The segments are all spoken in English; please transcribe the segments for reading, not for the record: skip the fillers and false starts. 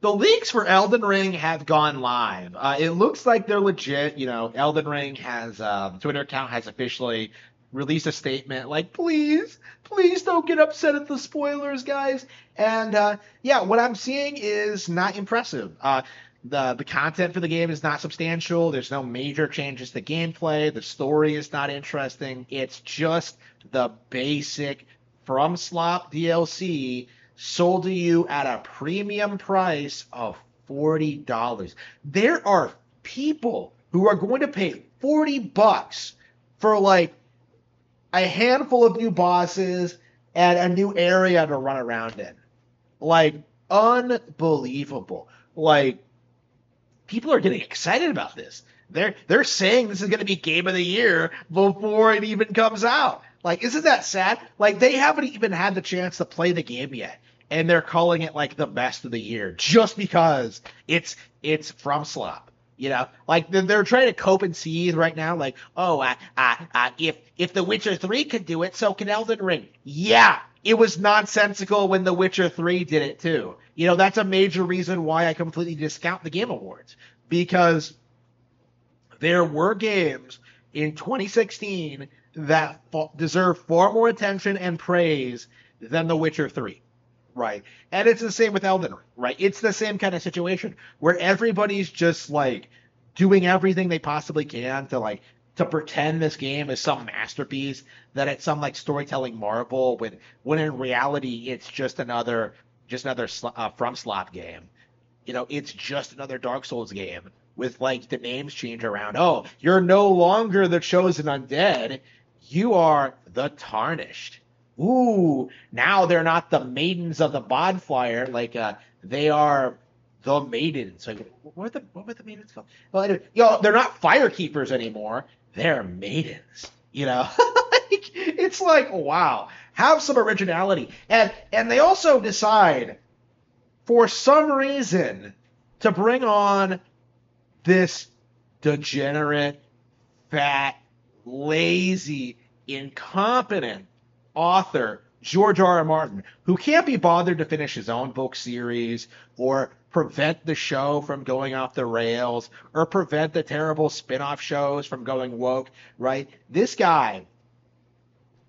the leaks for Elden Ring have gone live. It looks like they're legit. Elden Ring has Twitter account has officially released a statement like, please don't get upset at the spoilers, guys. And yeah, what I'm seeing is not impressive. The content for the game is not substantial. There's no major changes to gameplay. The story is not interesting. It's just the basic From Slop DLC sold to you at a premium price of $40. There are people who are going to pay $40 for like a handful of new bosses and a new area to run around in. Like, unbelievable. Like, people are getting excited about this. They're saying this is going to be game of the year before it even comes out. Like, isn't that sad? Like, they haven't even had the chance to play the game yet, and they're calling it like the best of the year just because it's From Slop. Like they're trying to cope and seethe right now. Like, oh, if The Witcher 3 could do it, so can Elden Ring. Yeah, it was nonsensical when The Witcher 3 did it too. That's a major reason why I completely discount the Game Awards, because there were games in 2016 that deserve far more attention and praise than The Witcher 3. Right. And it's the same with Elden Ring, right? It's the same kind of situation where everybody's just like doing everything they possibly can to pretend this game is some masterpiece, that it's some like storytelling marvel, when in reality it's just another From Slop game. It's just another Dark Souls game with like the names change around. Oh, you're no longer the chosen undead. You are the tarnished. Ooh, now they're not the maidens of the bonfire, like they are the maidens. Like, what were the maidens called? Well, anyway, they're not firekeepers anymore. They're maidens. It's like, wow, have some originality. And they also decide, for some reason, to bring on this degenerate, fat, lazy, incompetent author, George R. R. Martin, who can't be bothered to finish his own book series or prevent the show from going off the rails or prevent the terrible spin-off shows from going woke, right? This guy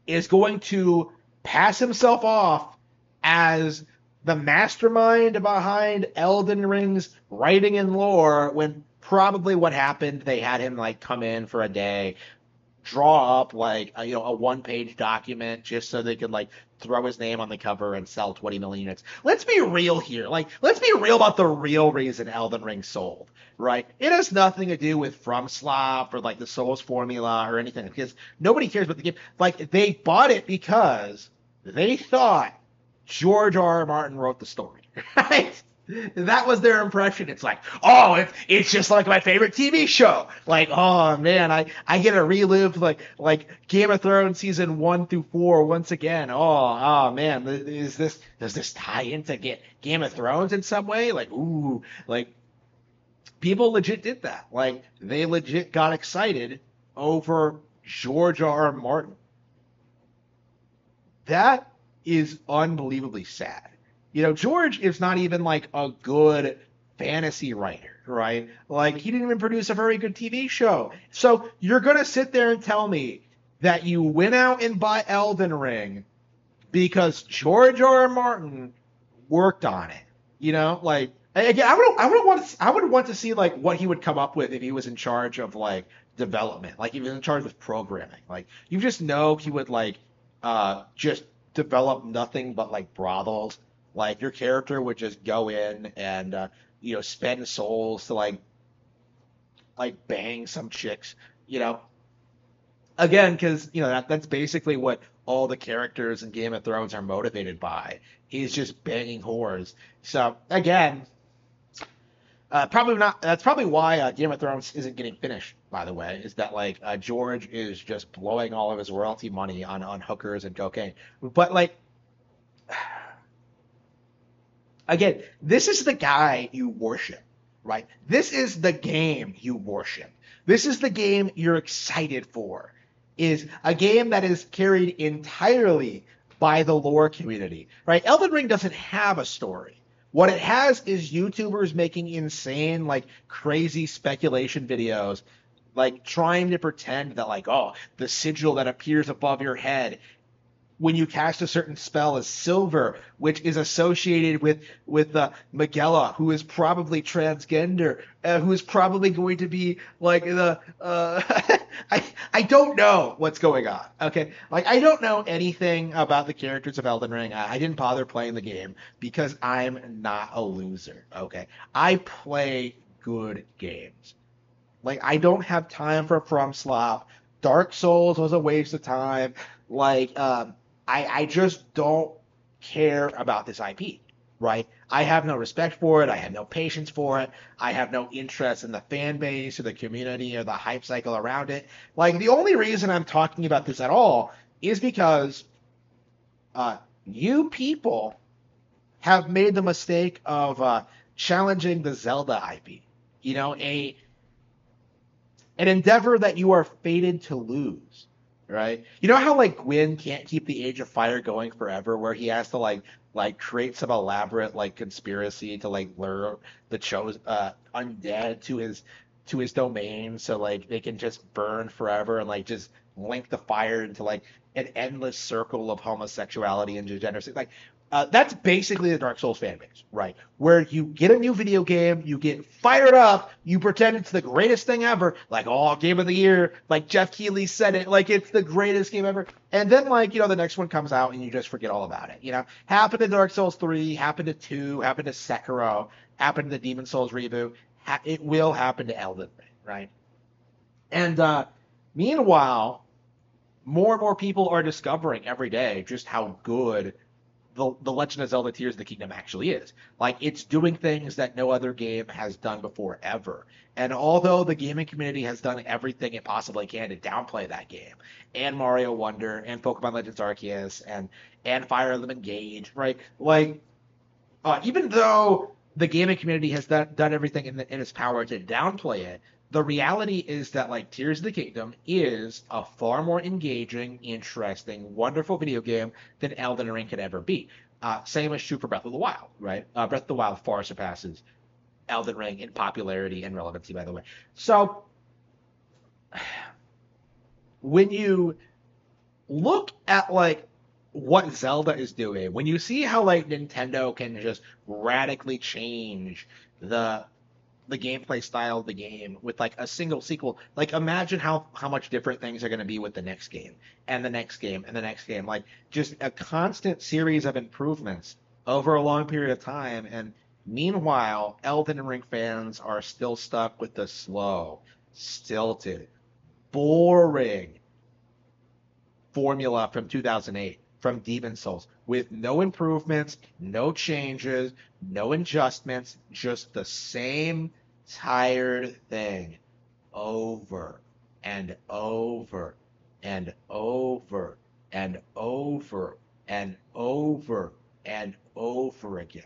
is going to pass himself off as the mastermind behind Elden Ring's writing and lore, when probably what happened, they had him like come in for a day, draw up like a one-page document just so they could like throw his name on the cover and sell 20 million units. Let's be real here. Like, let's be real about the real reason Elden Ring sold, right? It has nothing to do with From Slop or like the Souls formula or anything, because nobody cares about the game. Like, they bought it because they thought George R. R. Martin wrote the story, right? That was their impression. It's like, oh, it's just like my favorite TV show. Like, oh man, I get to relive like Game of Thrones season 1 through 4 once again. Oh man, does this tie into Game of Thrones in some way? Like, ooh, like people legit did that. Like, they legit got excited over George R. R. Martin. That is unbelievably sad. George is not even like a good fantasy writer, right? Like, he didn't even produce a very good TV show. So you're going to sit there and tell me that you went out and bought Elden Ring because George R. R. Martin worked on it. Like, again, I would want to see like what he would come up with if he was in charge of like development, like if he was in charge of programming. Like, you just know he would like just develop nothing but like brothels. Like, your character would just go in and spend souls to like bang some chicks. Again, because that's basically what all the characters in Game of Thrones are motivated by. He's just banging whores. So again, probably not. That's probably why Game of Thrones isn't getting finished. By the way, is that like George is just blowing all of his royalty money on hookers and cocaine. But like, again, this is the guy you worship, right? This is the game you worship. This is the game you're excited for. Is a game that is carried entirely by the lore community, right? Elden Ring doesn't have a story. What it has is YouTubers making insane, like crazy speculation videos, like trying to pretend that like, oh, the sigil that appears above your head when you cast a certain spell is silver, which is associated with Magella, who is probably transgender, who is probably going to be like the I don't know what's going on. Okay, like I don't know anything about the characters of Elden Ring. I didn't bother playing the game because I'm not a loser. Okay, I play good games. Like I don't have time for From Slop. Dark Souls was a waste of time. Like I just don't care about this IP, right? I have no respect for it. I have no patience for it. I have no interest in the fan base or the community or the hype cycle around it. Like the only reason I'm talking about this at all is because you people have made the mistake of challenging the Zelda IP. You know, an endeavor that you are fated to lose, right? You know how like Gwyn can't keep the Age of Fire going forever, where he has to like create some elaborate like conspiracy to like lure the chose undead to his domain, so like they can just burn forever and like just link the fire into like an endless circle of homosexuality and degeneracy. Like that's basically the Dark Souls fan base, right? Where you get a new video game, you get fired up, you pretend it's the greatest thing ever, like, oh, game of the year, like Jeff Keighley said it, like it's the greatest game ever. And then, like, you know, the next one comes out and you just forget all about it. You know, happened to Dark Souls 3, happened to 2, happened to Sekiro, happened to the Demon Souls reboot. It will happen to Elden Ring, right? And meanwhile, more and more people are discovering every day just how good the Legend of Zelda Tears of the Kingdom actually is. Like it's doing things that no other game has done before ever. And although the gaming community has done everything it possibly can to downplay that game, and Mario Wonder, and Pokemon Legends Arceus, and Fire Emblem Engage, right? Like even though the gaming community has done everything in its power to downplay it, the reality is that like Tears of the Kingdom is a far more engaging, interesting, wonderful video game than Elden Ring could ever be. Same is true for Breath of the Wild, right? Breath of the Wild far surpasses Elden Ring in popularity and relevancy, by the way. So when you look at like what Zelda is doing, when you see how like Nintendo can just radically change the the gameplay style of the game with like a single sequel, like imagine how much different things are going to be with the next game and the next game and the next game, like just a constant series of improvements over a long period of time. And meanwhile, Elden Ring fans are still stuck with the slow, stilted, boring formula from 2008 from Demon Souls with no improvements, no changes, no adjustments, just the same tired thing over and over and over and over and over and over again.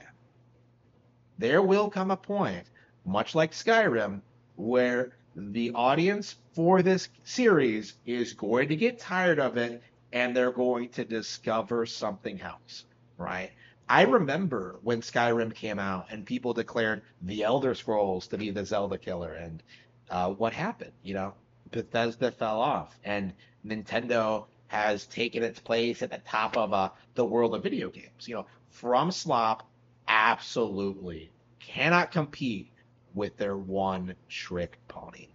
There will come a point, much like Skyrim, where the audience for this series is going to get tired of it and they're going to discover something else, right? I remember when Skyrim came out and people declared the Elder Scrolls to be the Zelda killer, and what happened? You know, Bethesda fell off, and Nintendo has taken its place at the top of the world of video games. You know, From Slop absolutely cannot compete with their one trick pony.